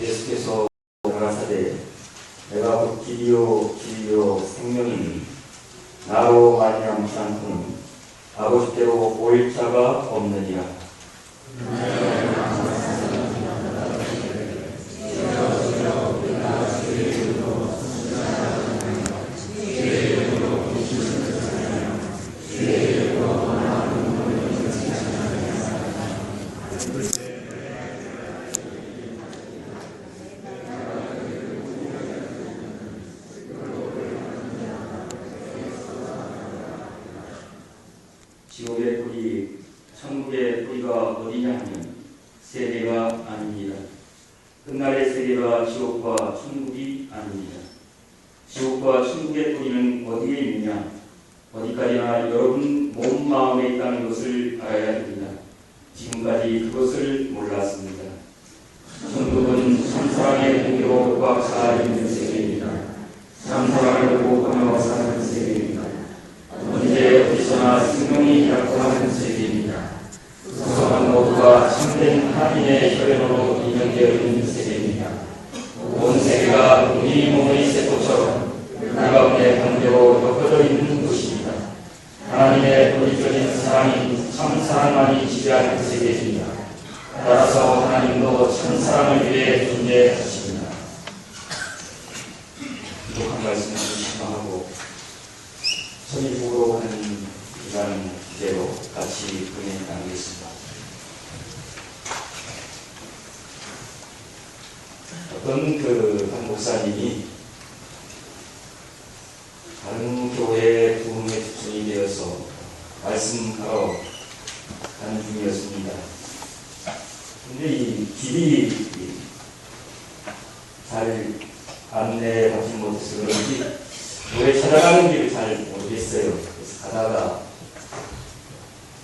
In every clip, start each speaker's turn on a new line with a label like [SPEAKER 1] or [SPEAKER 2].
[SPEAKER 1] 예수께서 가라사대 내가 곧 길이요 진리요 생명이니 나로 말미암지 않고는 아버지께로 올 자가 없느니라. 지옥의 뿌리, 천국의 뿌리가 어디냐 하면 세계가 아닙니다. 끝날의 세계가 지옥과 천국이 아닙니다. 지옥과 천국의 뿌리는 어디에 있느냐? 어디까지나 여러분 몸 마음에 있다는 것을 알아야 됩니다. 지금까지 그것을 몰랐습니다. 천국은 참사랑의 공교로 꽉 차있는 세계입니다. 참사랑을 보호하며 사는 세계입니다. 언제 어디서나 생명이 약속하는 세계입니다. 구성한 모두가 참된 하나님의 혈연으로 인연되어 있는 세계입니다. 온 세계가 우리 몸의 세포처럼 그 가운데 관계로 엮어져 있는 곳입니다. 하나님의 본질적인 사랑이 참 사랑만이 지배하는 세계입니다. 따라서 하나님도 참 사랑을 위해 존재하십니다. 부족한 말씀을 신청하고 천일국으로 가는 이라는 주제로 같이 은혜 나누겠습니다. 어떤 한 목사님이 다른 교회의 부흥에 집중이 되어서 말씀하러 가는 중이었습니다. 근데 이 길이 잘 안내받지 못해서 그런지 교회 찾아가는 길을 잘 모르겠어요. 그래서 가다가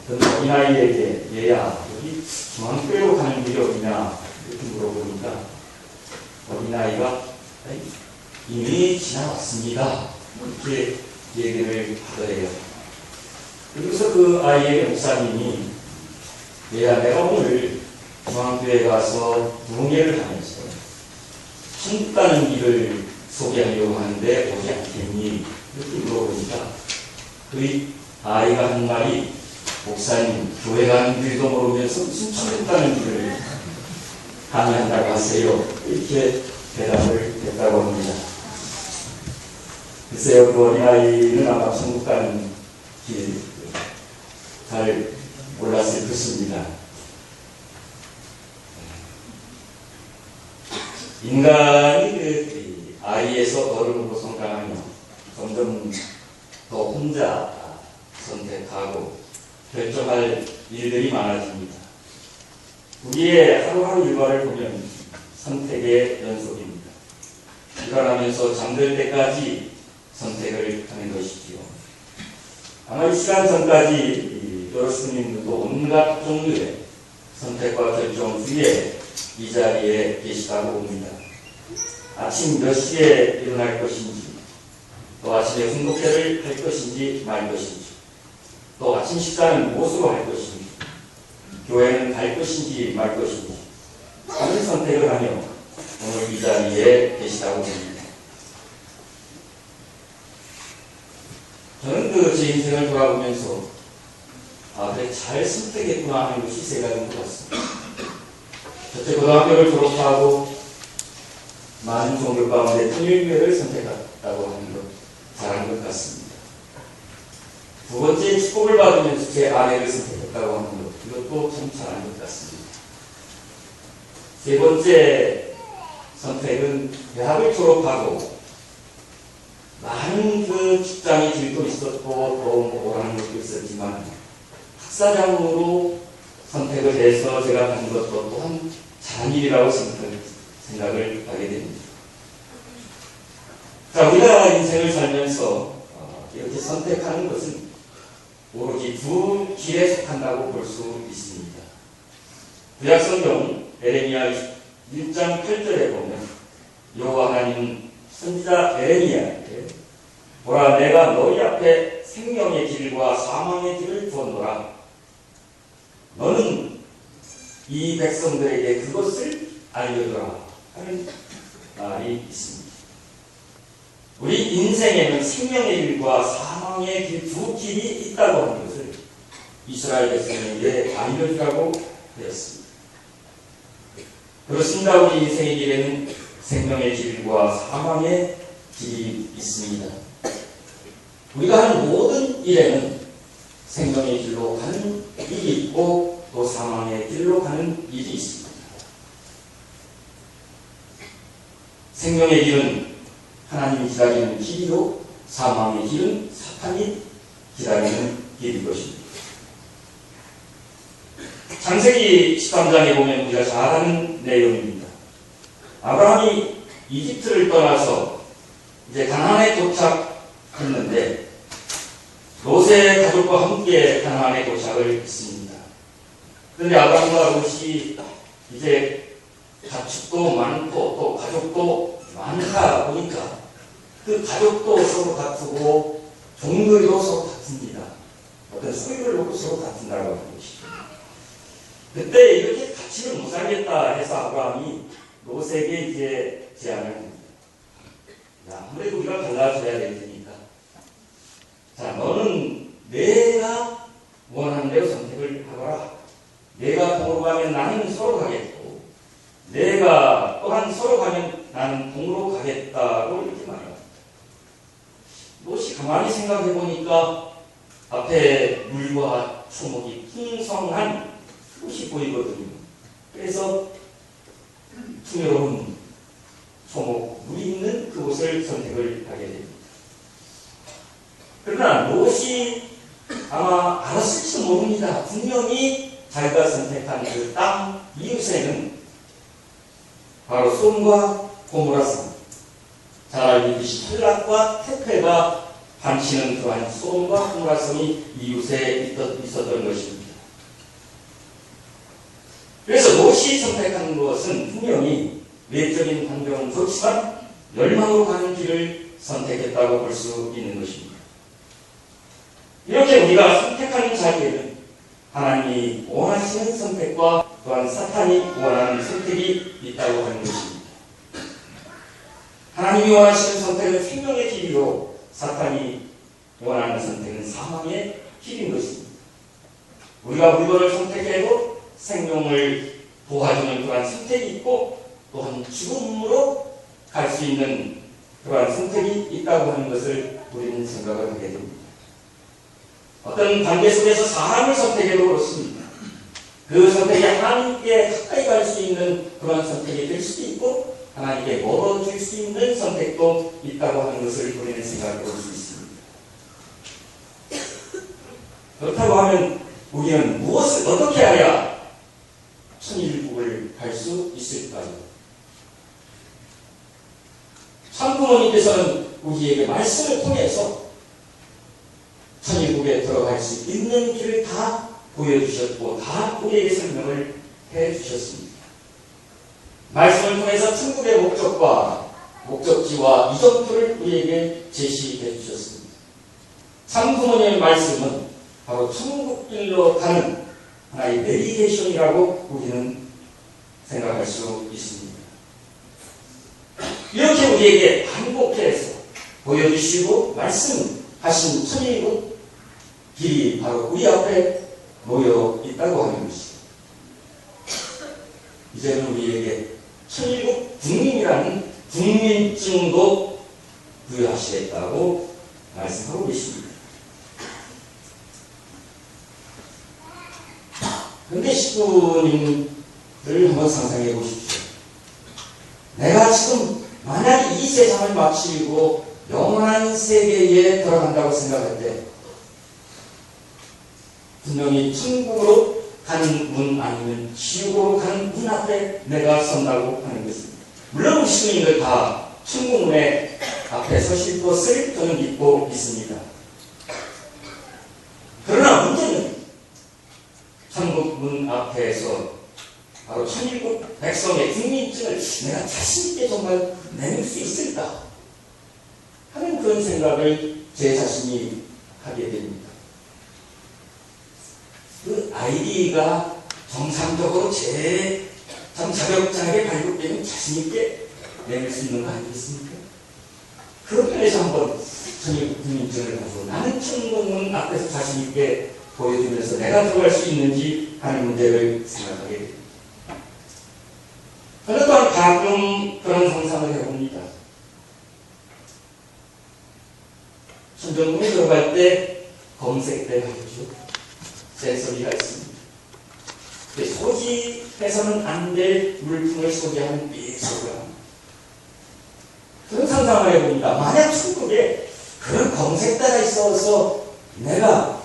[SPEAKER 1] 어떤 어린아이에게 얘야 여기 중앙교회로 가는 길이 어디냐 이렇게 물어보니까 어린아이가 이미 지나왔습니다 이렇게 얘기를 하더래요. 그래서 그 아이의 목사님이 얘야 내가 오늘 중앙교회 가서 부흥회를 하면서 천국 가는 길을 소개하려고 하는데 오지 않겠니? 이렇게 물어보니까 그 아이가 한 말이 목사님 교회 가는 길도 모르면서 무슨 천국 가는 길을 강의한다고 하세요. 이렇게 대답을 했다고 합니다. 글쎄요 그 어린아이는 아마 천국 가는 길 잘 몰랐을 것입니다. 인간이 아이에서 어른으로 성장하며 점점 더 혼자 선택하고 결정할 일들이 많아집니다. 우리의 하루하루 일과를 보면 선택의 연속입니다. 일어나면서 잠들 때까지 선택을 하는 것이지요. 아마 이 시간 전까지 여러분님들도 온갖 종류의 선택과 결정 후에 이 자리에 계시다고 봅니다. 아침 몇 시에 일어날 것인지, 또 아침에 훈독회를 할 것인지 말 것인지, 또 아침 식사는 무엇으로 할 것인지, 교회는 갈 것인지 말 것인지 많은 선택을 하며 오늘 이 자리에 계시다고 봅니다. 저는 제 인생을 돌아보면서 그래 잘 선택했구나 하는 것이 세 가지인 것 같습니다. 첫째, 고등학교를 졸업하고 많은 종교 가운데 통일교회를 선택했다고 하는 것 잘한 것 같습니다. 두 번째, 축복을 받으면서 제 아내를 선택했다고 하는 것 이것도 참 잘한 것 같습니다. 세 번째 선택은 대학을 졸업하고 많은 직장의 길도 있었고 또 오라는 것도 있었지만 학사장으로 선택을 해서 제가 간 것도 또한 잘한 일이라고 생각을 하게 됩니다. 자, 우리가 인생을 살면서 이렇게 선택하는 것은 오로지 두 길에 속한다고 볼 수 있습니다. 구약성경 에레미야 1장 8절에 보면 여호와 하나님 선지자 에레미야에게 보라 내가 너희 앞에 생명의 길과 사망의 길을 두었노라. 너는 이 백성들에게 그것을 알려주라 하는 말이 있습니다. 우리 인생에는 생명의 길과 사망의 길 두 길이 있다고 하는 것을 이스라엘 백성에게 알려주라고 되었습니다. 그렇습니다. 우리 인생의 길에는 생명의 길과 사망의 길이 있습니다. 우리가 하는 모든 일에는 생명의 길로 가는 일이 있고 또 사망의 길로 가는 일이 있습니다. 생명의 길은 하나님이 기다리는 길이요, 사망의 길은 사탄이 기다리는 길인 것입니다. 창세기 13장에 보면 우리가 잘 아는 내용입니다. 아브라함이 이집트를 떠나서 이제 가나안에 도착했는데 롯의 가족과 함께 가나안에 도착을 했습니다. 그런데 아브라함과 롯이 이제 가축도 많고 또 가족도 많다 보니까 그 가족도 서로 다투고 종들도 서로 다툽니다. 어떤 소유를 놓고 서로 다툰다고 하는 것이죠. 그때 이렇게 같이는 못 살겠다 해서 아브라함이 롯에게 이제 제안을 합니다. 아무래도 우리가 갈라져야 될 테니까 자, 너는 내가 원하는 대로 선택을 하거라. 내가 동으로 가면 나는 서로 가겠고 내가 또한 서로 가면 나는 동으로 가겠다고 이렇게 말합니다. 롯이 가만히 생각해 보니까 앞에 물과 초목이 풍성한 곳이 보이거든요. 그래서 풍요로운 초목, 물이 있는 그곳을 선택을 하게 됩니다. 그러나 롯이 아마 알았을지도 모릅니다. 분명히 자기가 선택한 그 땅 이웃에는 바로 소돔과 고모라 산, 잘 알고 계신 헬락과 테페가 반치는 그러한 소돔과 고모라 성이 이웃에 있었던 것입니다. 그래서 롯이 선택한 것은 분명히 외적인 환경은 좋지만 멸망으로 가는 길을 선택했다고 볼 수 있는 것입니다. 이렇게 우리가 선택하는 자리에는 하나님이 원하시는 선택과 또한 사탄이 원하는 선택이 있다고 하는 것입니다. 하나님이 원하시는 선택은 생명의 길이요, 사탄이 원하는 선택은 사망의 길인 것입니다. 우리가 물건을 선택해도 생명을 도와주는 그러한 선택이 있고 또한 죽음으로 갈 수 있는 그러한 선택이 있다고 하는 것을 우리는 생각을 하게 됩니다. 어떤 관계 속에서 사람을 선택해도 그렇습니다. 그 선택이 하나님께 가까이 갈 수 있는 그런 선택이 될 수도 있고 하나님께 멀어질 수 있는 선택도 있다고 하는 것을 우리는 생각해 볼 수 있습니다. 그렇다고 하면 우리는 무엇을 어떻게 해야 천일국을 갈 수 있을까요? 참부모님께서는 우리에게 말씀을 통해서 천일국에 들어갈 수 있는 길을 다 보여주셨고 다 우리에게 설명을 해주셨습니다. 말씀을 통해서 천국의 목적과 목적지와 이정표를 우리에게 제시해 주셨습니다. 참부모님의 말씀은 바로 천국길로 가는 하나의 내비게이션이라고 우리는 생각할 수 있습니다. 이렇게 우리에게 반복해서 보여주시고 말씀하신 천일국 길이 바로 우리 앞에 놓여 있다고 하는 것입니다. 이제는 우리에게 천일국 국민이라는 국민증도 부여하시겠다고 말씀하고 계십니다. 그런데 식구님들 한번 상상해 보십시오. 내가 지금 만약 이 세상을 마치고 영원한 세계에 들어간다고 생각할 때 분명히 천국으로 가는 문 아니면 지옥으로 가는 문 앞에 내가 선다고 하는 것입니다. 물론 식구님들 다 천국문에 앞에 서실 것을 저는 믿고 있습니다. 그러나 문제는 천국 문 앞에서 바로 천일국 백성의 국민증을 내가 자신있게 정말 내밀 수 있을까 하는 그런 생각을 제 자신이 하게 됩니다. 그 아이디가 정상적으로 제 참 자격자에게 발급되면 자신있게 내밀 수 있는 거 아니겠습니까? 그런 면에서 한번 천일 국민증을 가지고 나는 천공문 앞에서 자신있게 보여주면서 내가 들어갈 수 있는지 하는 문제를 생각하게 됩니다. 저는 또한 가끔 그런 상상을 해봅니다. 천정궁에 들어갈 때 검색대 말이죠. 센서리가 있습니다. 소지해서는 안 될 물품을 소지하는 삐소리가 합니다. 그런 상상을 해봅니다. 만약 천국에 그런 검색대가 있어서 내가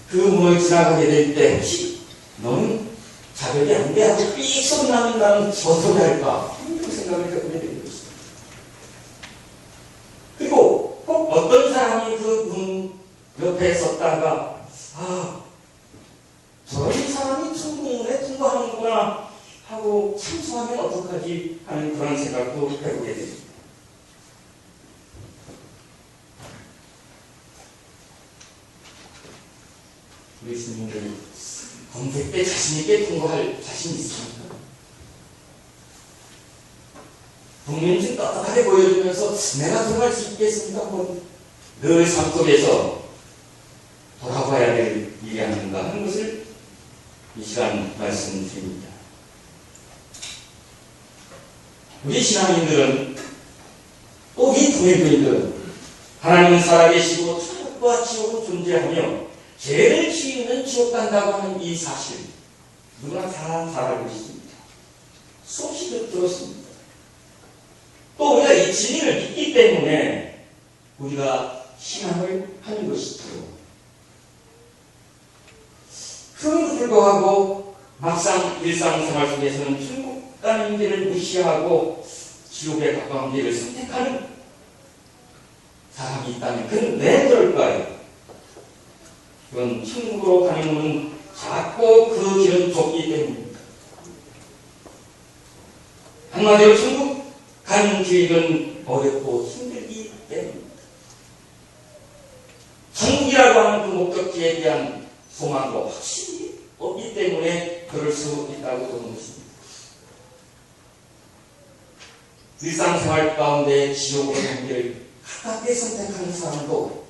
[SPEAKER 1] 그 문을 지나가게 될 때 혹시 너는 자격이 안 돼 하고 삐 소리 나면 나는 어떻게 할까? 이런 생각을 해보게 되는 것입니다. 그리고 꼭 어떤 사람이 그 문 옆에 섰다가 저런 사람이 천국문에 통과하는구나 하고 참소하면 어떡하지 하는 그런 생각도 해보게 됩니다. 우리 스님들 검색대 자신있게 통과할 자신 있습니까? 국민증 떳떳하게 보여주면서 내가 들어갈 수 있겠습니까? 늘 삶 속에서 돌아봐야 될 일이 아닌가 하는 것을 이 시간 말씀드립니다. 우리 신앙인들은 또 우리 교회인들은 하나님은 살아계시고 천국과 지옥은 존재하며 죄를 지으면 지옥 간다고 하는 이 사실 누구나 다 알고 있습니다. 수없이 들었습니다. 또 우리가 이 진리를 믿기 때문에 우리가 신앙을 하는 것이죠. 그럼에도 불구하고 막상 일상생활 속에서는 천국 가는 길을 무시하고 지옥에 가까운 길을 선택하는 사람이 있다면 그는 왜 그럴까요? 그건 천국으로 가는 문은 작고 그 길은 좁기 때문입니다. 한마디로 천국 가는 길은 어렵고 힘들기 때문입니다. 천국이라고 하는 그 목적지에 대한 소망도 확실히 없기 때문에 그럴 수 있다고 보는 것입니다. 일상생활 가운데 지옥으로 가는 길을 가깝게 선택하는 사람도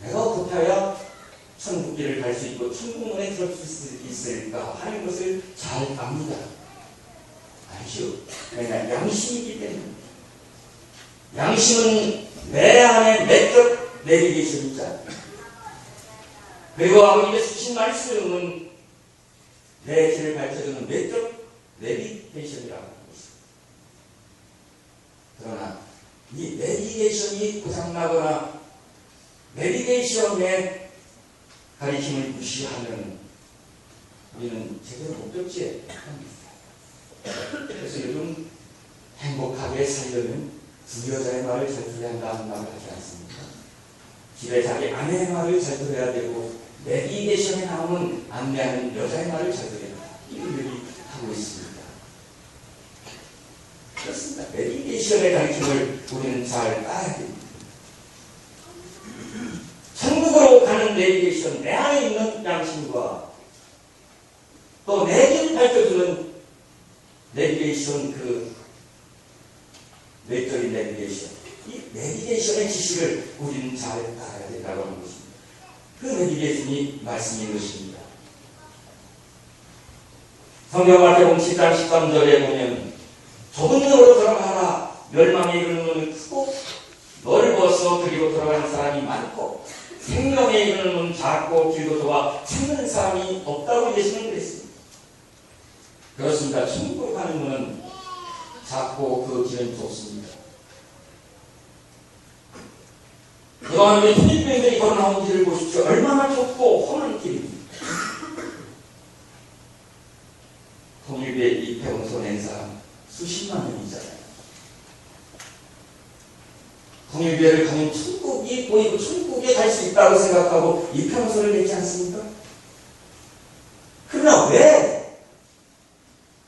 [SPEAKER 1] 내가 어떻게 해야 천국길을 갈 수 있고 천국문에 들어갈 수 있을까 하는 것을 잘 압니다. 아니죠. 왜냐 양심이기 때문입니다. 양심은 내 안에 내적 내비게이션이잖아요. 그리고 아버지의 주신 말씀은 내 길을 밝혀주는 내적 내비게이션이라고 하는 것입니다. 그러나 이 내비게이션이 고장나거나 내비게이션의 가리킴을 무시하면 우리는 제대로 목적지에 합니다. 그래서 요즘 행복하게 살려면 두 여자의 말을 잘 들어야 한다는 말을 하지 않습니까? 집에 자기 아내의 말을 잘 들어야 되고 내비게이션에 나오는 안내하는 여자의 말을 잘 들어야 한다. 이걸 얘기하고 있습니다. 그렇습니다. 내비게이션의 가리킴을 우리는 잘 따라야 됩니다. 천국으로 가는 내비게이션, 내 안에 있는 양심과 또 내 길을 밝혀주는 내비게이션, 그 외적인 내비게이션, 이 내비게이션의 지식을 우리는 잘 따라야 된다고 하는 것입니다. 그 내비게이션이 말씀인 것입니다. 성경 마태복음 10장 13절에 보면 좁은 문으로 들어가라. 멸망에 이르는 문은 크고 넓어서 그리로 들어가는 사람이 많고 생명에 이르는 문은 작고 길도 좁아 찾는 사람이 없다고 예수님은 그랬습니다. 그렇습니다. 천국으로 가는 문은 작고 그 길은 좁습니다. 그동안 우리 필리핀들이 걸어나온 길을 보십시오. 얼마나 좁고 험한 길입니다. 통일부에 입회원서 낸 사람 수십만 명이잖아요. 통일교회를 가면 천국이 보이고 천국에 갈 수 있다고 생각하고 입회원서를 냈지 않습니까? 그러나 왜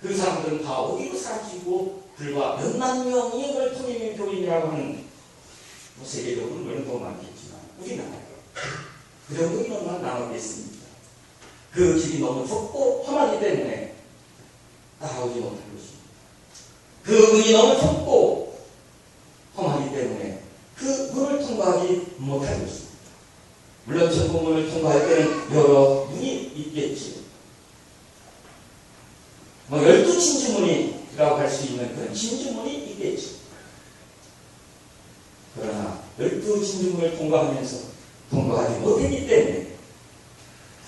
[SPEAKER 1] 그 사람들은 다 어디로 사라지고 불과 몇만 명이 그걸 통일교 교인이라고 하는 세계적으로 물론 더 많겠지만 우리나라가 그 정도 인원만 남았겠습니다. 그 길이 너무 좁고 험하기 때문에 따라오지 못한 것입니다. 그 문이 너무 좁고 험하기 때문에 그 문을 통과하지 못한 것입니다. 물론 천국문을 통과할 때는 여러 문이 있겠지요. 12진주문이라고 할 수 있는 그런 진주문이 있겠죠. 그러나 12진주문을 통과하지 못했기 때문에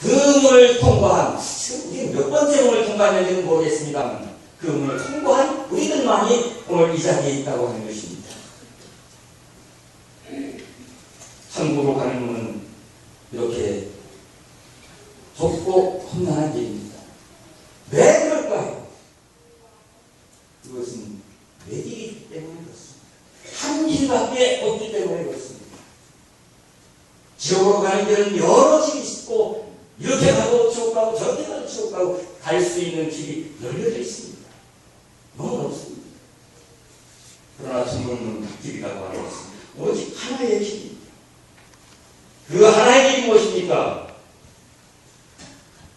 [SPEAKER 1] 그 문을 통과한, 지금 우리 몇 번째 문을 통과했는지는 모르겠습니다만 그 문을 통과한 우리들만이 오늘 이 자리에 있다고 하는 것입니다. 천국으로 가는 문은 이렇게 좁고 험난한 길입니다. 왜 그럴까요? 그것은 내 길이기 때문에 그렇습니다. 한 길밖에 없기 때문에 그렇습니다. 지옥으로 가는 길은 여러 길이 있고 이렇게 가도 지옥 가고 저렇게 가도 지옥 가고 갈 수 있는 길이 열려져 있습니다. 너무 없습니다. 그러나 천국은 길이라고 하는 것은 오직 하나의 길입니다. 그 하나의 길이 무엇입니까?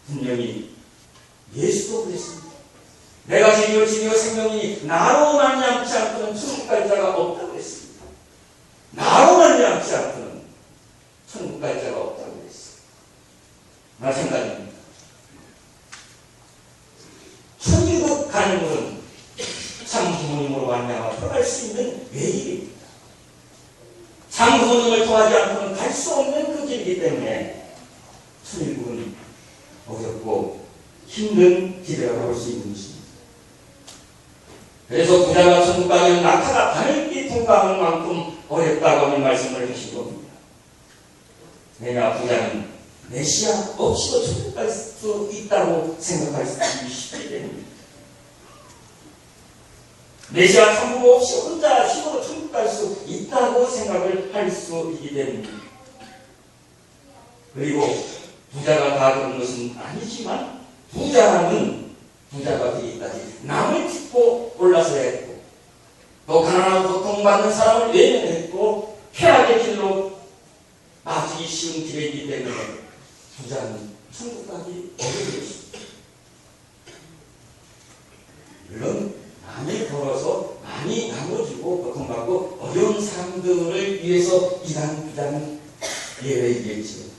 [SPEAKER 1] 분명히 예수도 그랬습니다. 내가 진리요 진리요 생명이니 나로 말미암지 않고는 천국 갈 자가 없다고 했습니다. 나로 말미암지 않고는 천국 갈 자가 없다고 했습니다. 마찬가지입니다. 천국 가는 것은 참 부모님으로 말미암아 들어갈 수 있는 외길입니다. 참 부모님을 통하지 않고는 갈 수 없는 그 길이기 때문에 천국은 어렵고 힘든 길이라고 할 수 있는 것입니다. 그래서 부자가 천국 가면 낙타가 바늘길 통과하는 만큼 어렵다고 하는 말씀을 하신 겁니다. 내가 부자는 메시아 없이도 천국 갈 수 있다고 생각할 수 있기 때문입니다. 메시아 천국 없이 혼자 힘으로 천국 갈 수 있다고 생각을 할 수 있기 때문입니다. 그리고 부자가 다 그런 것은 아니지만 부자는 부자가 되기까지 남을 짚고 올라서야 했고 또 가난하고 고통받는 사람을 외면했고 쾌락의 길로 빠지기 쉬운 길이기 때문에 부자는 천국 가기 어려운 것입니다. 물론 많이 벌어서 많이 나눠주고 고통받고 어려운 사람들을 위해서 일하는 부자는 예외이겠지요.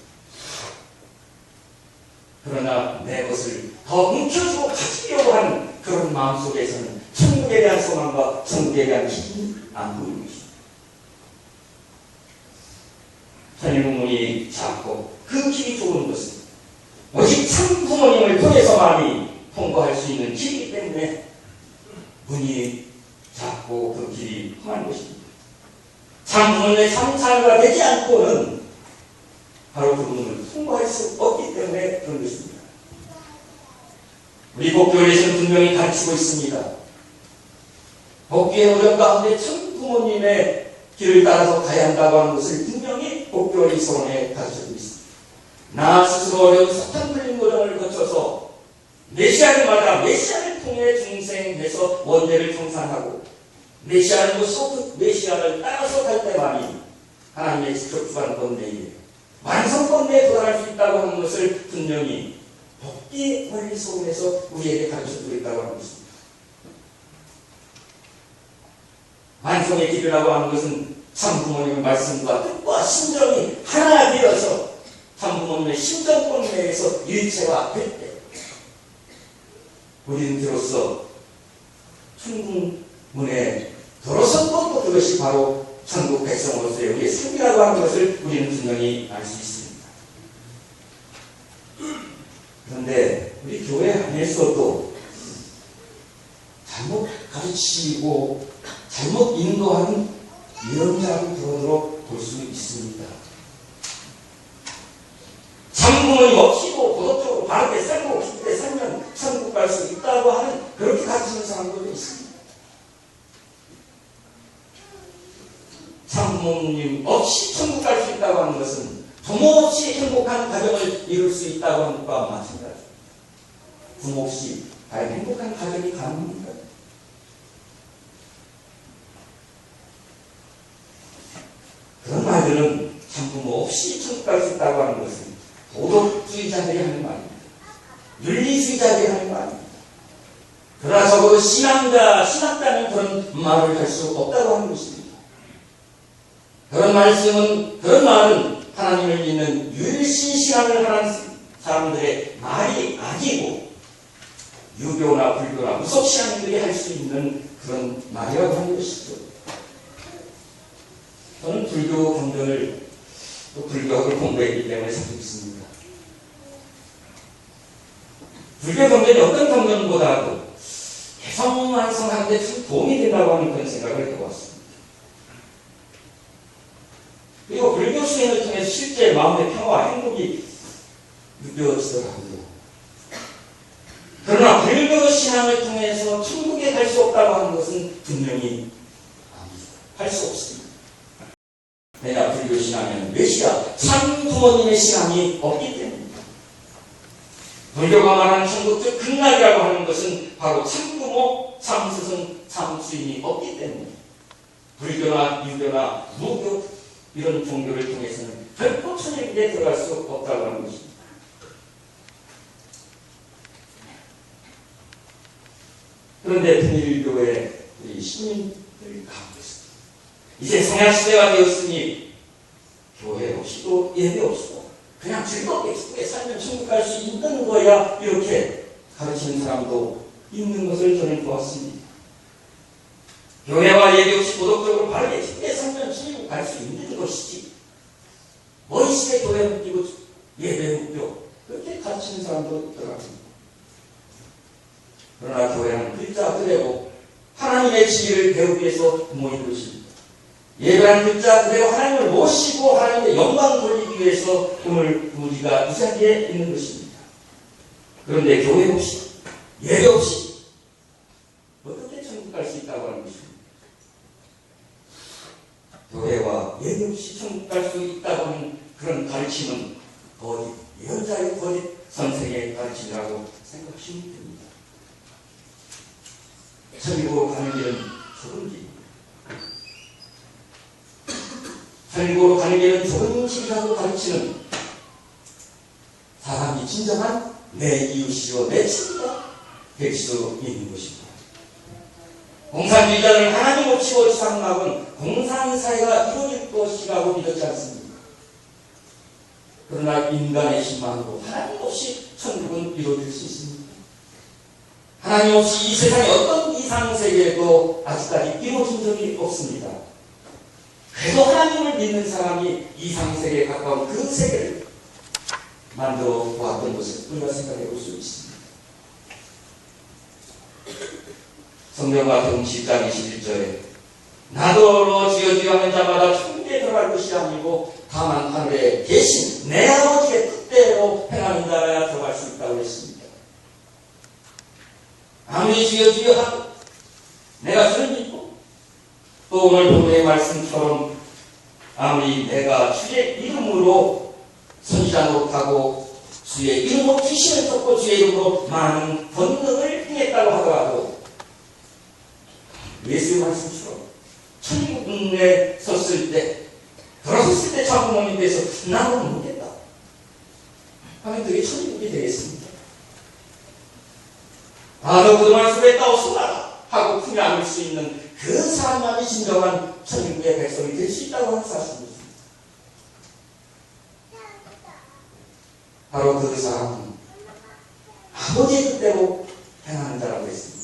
[SPEAKER 1] 그러나 내 것을 더 뭉쳐주고 가지려고 하는 그런 마음속에서는 천국에 대한 소망과 천국에 대한 기쁨이 안 보이는 것입니다. 천국 문이 작고 그 길이 좁은 것은 오직 참 부모님을 통해서만이 통과할 수 있는 길이기 때문에 문이 작고 그 길이 험한 것입니다. 참 부모님의 참사가 되지 않고는 바로 그 문을 통과할 수 없기 때문에 그런 것입니다. 우리 복교에서는 분명히 가르치고 있습니다. 복교의 노력 가운데 참 부모님의 길을 따라서 가야 한다고 하는 것을 분명히 복교의 서론에 가르쳐주고 있습니다. 나 스스로 어려운 사탄 풀린 과정을 거쳐서 메시아를 맞아 메시아를 통해 중생해서 원죄를 청산하고 메시아를 모시고 그 메시아를 따라서 갈 때만이 하나님의 직접 주관 권내에 완성 권내에 도달할 수 있다고 하는 것을 분명히 복귀 원리 소원에서 우리에게 가르쳐주고 있다고 하는 것입니다. 완성의 길이라고 하는 것은 참 부모님의 말씀과 뜻과 심정이 하나 되어서 참 부모님의 심정권 내에서 일체화될 때 우리는 비로소 천국문에 들어선 것도 그것이 바로 천국 백성으로서의 우리의 삶이라고 하는 것을 우리는 분명히 알 수 있습니다. 그런데 우리 교회 안에서도 잘못 가르치고 잘못 인도하는 위험자를 들어도록 볼 수 있습니다. 참부모님 없이도 도덕적으로 바르게 살고 기쁘게 살면 천국 갈 수 있다고 하는 그렇게 가르치는 사람들도 있습니다. 참부모님 없이 천국 갈 수 있다고 하는 것은 부모 없이 행복한 가정을 이룰 수 있다고 하는 것과 마찬가지입니다. 부모 없이 과연 행복한 가정이 가능합니까? 그런 말들은 참부모 없이 천국 갈 수 있다고 하는 것은 도덕주의자들이 하는 말입니다. 윤리주의자들이 하는 말입니다. 신학자는 그런 말을 할 수 없다고 하는 것입니다. 그런 말은 하나님을 믿는 율신신앙을 하는 사람들의 말이 아니고 유교나 불교나 무속신앙들이 할 수 있는 그런 말이라고 하는 것이죠. 저는 불교 경전을 또 불교학을 공부했기 때문에 잘 믿습니다. 불교 경전이 어떤 경전보다도 개성 완성하는 데 참 도움이 된다고 하는 그런 생각을 해보았습니다. 그리고 불교 수행을 통해서 실제 마음의 평화와 행복이 느껴지더라고요. 그러나 불교 신앙을 통해서 천국에 갈 수 없다고 하는 것은 분명히 할 수 없습니다. 왜냐, 불교 신앙에는 메시아, 참 부모님의 신앙이 없기 때문입니다. 불교가 말하는 천국, 즉 극락이라고 하는 것은 바로 참 부모, 참 스승, 참 주인이 없기 때문입니다. 불교나 유교나 무교 이런 종교를 통해서는 결코 천국에 들어갈 수 없다고 하는 것입니다. 그런데 통일교의 우리 시민들 가운데서 이제 성야시대가 되었으니 교회 없이도 예배 없이도 그냥 즐겁게 기쁘게 살면 천국 갈 수 있는 거야, 이렇게 가르치는 사람도 있는 것을 저는 보았습니다. 교회와 예배 없이 도덕적으로 바르게 기쁘게 살면 천국 갈 수 있는 것이지, 뭐 이 시대 교회 묶이고 예배 묶여, 그렇게 가르치는 사람도 있더라고요. 그러나 교회는 글자 그대로 하나님의 진리를 배우기 위해서 모인 것입니다. 예배라는 글자 그대로 하나님을 모시고 하나님의 영광 돌리기 위해서 오늘 우리가 이 자리에 있는 것입니다. 그런데 교회 없이, 예배 없이 어떻게 천국 갈 수 있다고 하는 것입니다. 교회와 예배 없이 천국 갈 수 있다고 하는 그런 가르침은 거짓 예언자의 거짓 선생의 가르침이라고 생각하시면 됩니다. 천국으로 가는 길은 좁은 길입니다. 천국으로 가는 길은 좁은 길이라고 가르치는 사람이 진정한 내 이웃이요 내 친구가 될 수 있는 것입니다. 공산주의자는 하나님 없이 지상락은 공산사회가 이루어질 것이라고 믿었지 않습니까? 그러나 인간의 힘만으로 하나님 없이 천국은 이루어질 수 있습니다. 하나님 없이 이 세상의 어떤 이상세계에도 아직까지 이루어진 적이 없습니다. 그래도 하나님을 믿는 사람이 이상세계에 가까운 그 세계를 만들어 보았던 것을 우리가 생각해 볼 수 있습니다. 성경 마태복음 10장 21절에 나더러 주여 주여 하는 자마다 천국에 들어갈 것이 아니고 다만 하늘에 계신 내 아버지의 뜻대로 행하는 자라야 들어갈 수 있다고 했습니다. 아무리 주여 주여 하고 내가 주를 믿고 또 오늘 본문의 말씀처럼 아무리 내가 주의 이름으로 선지자 노릇하고 주의 이름으로 귀신을 쫓고 주의 이름으로 많은 권능을 행했다고 하더라도 예수의 말씀처럼 천국에 섰을 때 돌아섰을 때 장부모님께서 나는 못했다 하면 그게 천국이 되겠습니다. 너 그동안 수고했다고 수고하라 하고 품에 안을 수 있는 그 사람만이 진정한 천국의 백성이 될 수 있다고 하는 사실입니다. 바로 그 사람은 아버지의 뜻대로 행하는 자라고 했습니다.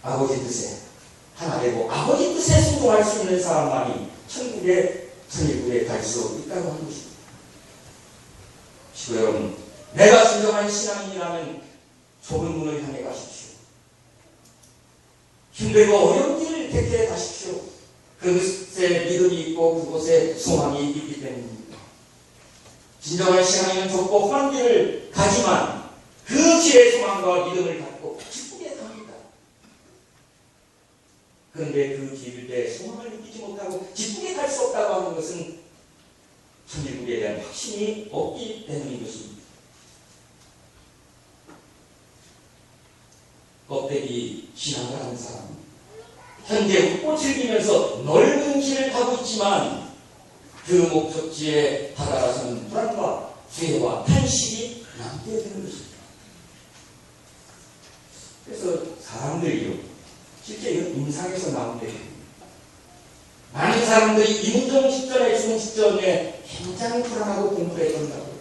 [SPEAKER 1] 아버지 뜻에 하나 되고 아버지 뜻에 순종할 수 있는 사람만이 천국에 갈 수 있다고 하는 것입니다. 시고 여러분, 내가 진정한 신앙인이라면 좁은 문을 향해 가십시오. 힘들고 어려운 길을 택해 가십시오. 그곳에 믿음이 있고 그곳에 소망이 있기 때문입니다. 진정한 신앙인은 좁고 험한 길을 가지만 그 길에 소망과 믿음을 갖고 기쁘게 갑니다. 그런데 그 길에 소망을 느끼지 못하고 기쁘게 갈 수 없다고 하는 것은 천국에 대한 확신이 없기 때문인 것입니다. 껍데기 신앙을 하는 사람, 현재 웃고 즐기면서 넓은 길을 가고 있지만 그 목적지에 다다라서는 불안과 죄와 탄식이 남게 되는 것입니다. 사람들이요. 실제 이건 임상에서 나온 얘기입니다. 많은 사람들이 임종 직전에 죽음 직전에 굉장히 불안하고 공포했던다고요.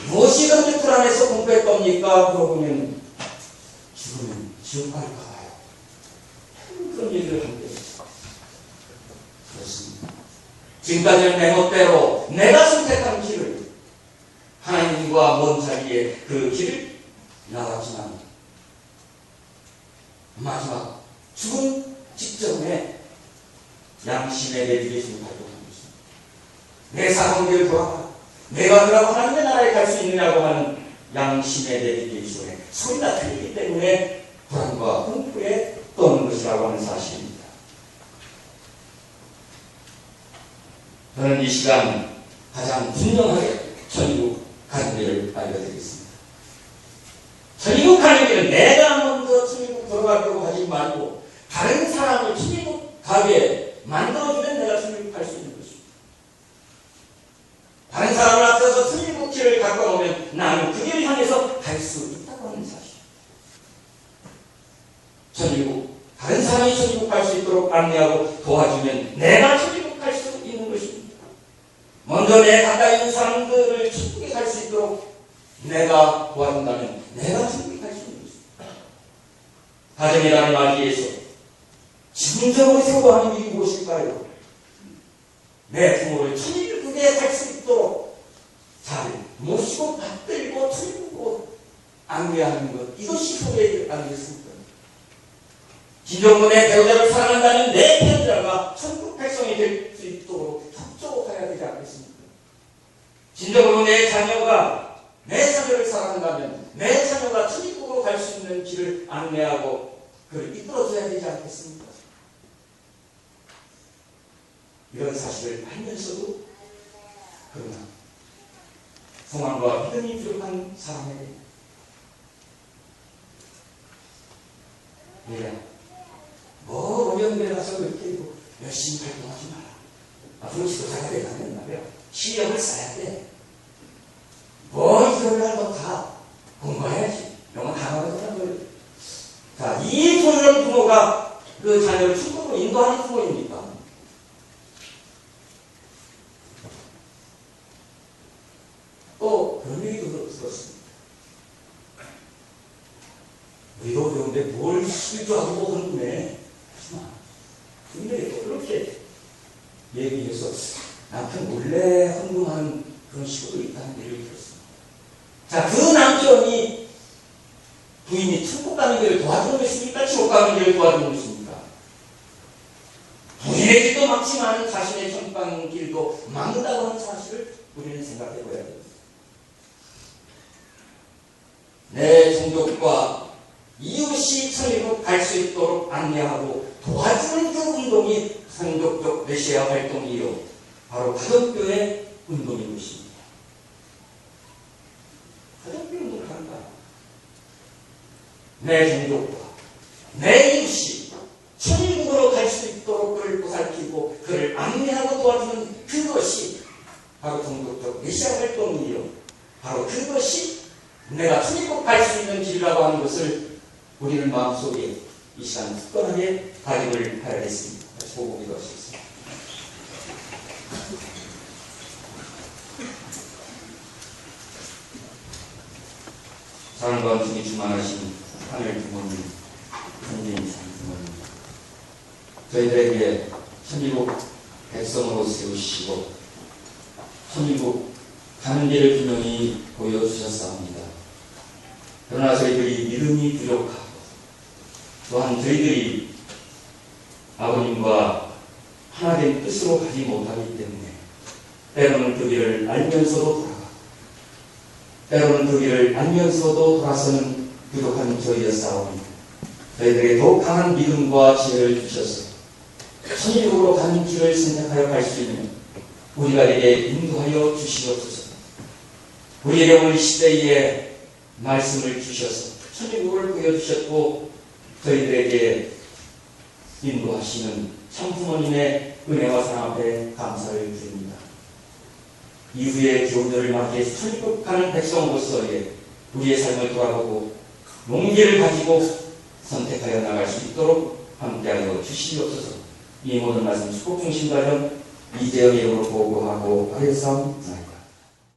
[SPEAKER 1] 무엇이 그렇게 불안해서 공포했답니까? 물어보면 죽으면 지옥 갈까 봐요. 그런 얘기를 합니다. 그렇습니다. 지금까지는 내 멋대로 내가 선택한 길을 하나님과 먼 자리에 그 길을 나갔지만 마지막 죽음 직전에 양심의 내비게이션을 발동하고 있습니다. 내 사성길 돌아가 내가 그러고 하나님의 나라에 갈 수 있느냐고 하는 양심의 내비게이션에 소리가 들리기 때문에 불안과 공포에 떠는 것이라고 하는 사실입니다. 저는 이 시간 가장 분명하게 천국 가는 길을 알려드리겠습니다. 천국 가는 길은 내가 먼저 천국 들어가려고 하지 말고 다른 사람을 천국 가게 만들어주면 내가 천국 갈 수 있는 것입니다. 다른 사람을 앞서서 천국 길을 갖고 오면 나는 그 길을 향해서 갈 수 있다고 하는 사실. 천국, 다른 사람이 천국 갈 수 있도록 안내하고 도와주면 내가 천국 갈 수 있는 것입니다. 먼저 내 가까이 있는 사람들을 천국에 갈 수 있도록 내가 도와준다면 내가 천국에 갈 수 있는 것입니다. 가정이라는 말 위에서 진정으로 세워하는 일이 무엇일까요? 내 부모를 천국에 갈 수 있도록 잘 모시고 받들고 천국으로 안내하는 것, 이것이 소외 아니겠습니까? 진정으로 내 배우자를 사랑한다면 내 배우자가 천국 백성이 될 수 있도록 협조해야 되지 않겠습니까? 진정으로 내 자녀가 내 자녀를 사랑한다면 내 자녀가 천국으로 갈 수 있는 길을 안내하고 그를 이끌어줘야 되지 않겠습니까? 이런 사실을 알면서도 그러나 소망과 믿음이 부족한 사람에게 내가 뭐 어려운데 가서 그렇게 열심히 활동하지 마라. 앞으로 지도자가 되려면 말이야 실력을 쌓아야 돼. 뭐 이런 날도 다 공부해야지. 영어 단어가 그냥 자, 이 부모는 부모가 그 자녀를 천국으로 인도하는 부모입니까? 또 그런 얘기도 들었습니다. 우리도 그런데 뭘 실조하고 뭐 그런데 하지마. 근데 그렇게 얘기해서 남편 몰래 헌금하는 그런 식으로 있다는 얘기를 들었습니다. 자, 그 남편이 부인이 천국 가는 길을 도와주는 것입니까? 지옥 가는 길을 도와주는 것입니까? 부인의 길도 막지만 자신의 천국 가는 길도 막는다고 하는 사실을 우리는 생각해 보아야 됩니다. 내 종족과 이웃이 천국 갈 수 있도록 안내하고 도와주는 그 운동이 성적적 메시아 활동이요. 바로 가족교회 운동인 것입니다. 가족교회 운동을 한다. 내 종족과 내 이웃이 천국으로 갈 수 있도록 그를 보살피고 그를 안내하고 도와주는 그것이 바로 종족적 메시아 활동이요. 바로 그것이 내가 천국 갈 수 있는 길이라고 하는 것을 우리는 마음속에 이 시간 굳건하게 다짐을 하야겠습니다. 다시 보고 기도하시겠습니다. 사랑과 은총이 충만하신 하늘 부모님, 선생님 부모님, 저희들에게 천국 백성으로 세우시고 천국 가는 길을 분명히 보여주셨사옵니다. 그러나 저희들이 믿음이 부족하고 또한 저희들이 아버님과 하나된 뜻으로 가지 못하기 때문에 때로는 그 길을 알면서도 돌아가고 때로는 그 길을 알면서도 돌아서는 부족한 저희였사오니 저희들에게 더욱 강한 믿음과 지혜를 주셔서 천국으로 가는 길을 선택하여 갈 수 있는 우리가 되게 인도하여 주시옵소서. 우리에게 오늘 이 시대에 말씀을 주셔서 천국을 보여주셨고 저희들에게 인도하시는 참부모님의 은혜와 사랑 앞에 감사를 드립니다. 이후의 교훈들을 맞이해서 천국 가는 백성으로서의 우리의 삶을 돌아보고 용기를 가지고 선택하여 나갈 수 있도록 함께하여 주시옵소서. 이 모든 말씀 축복 중심가정 이재영 이름으로 보고하고 하였사옵나이다.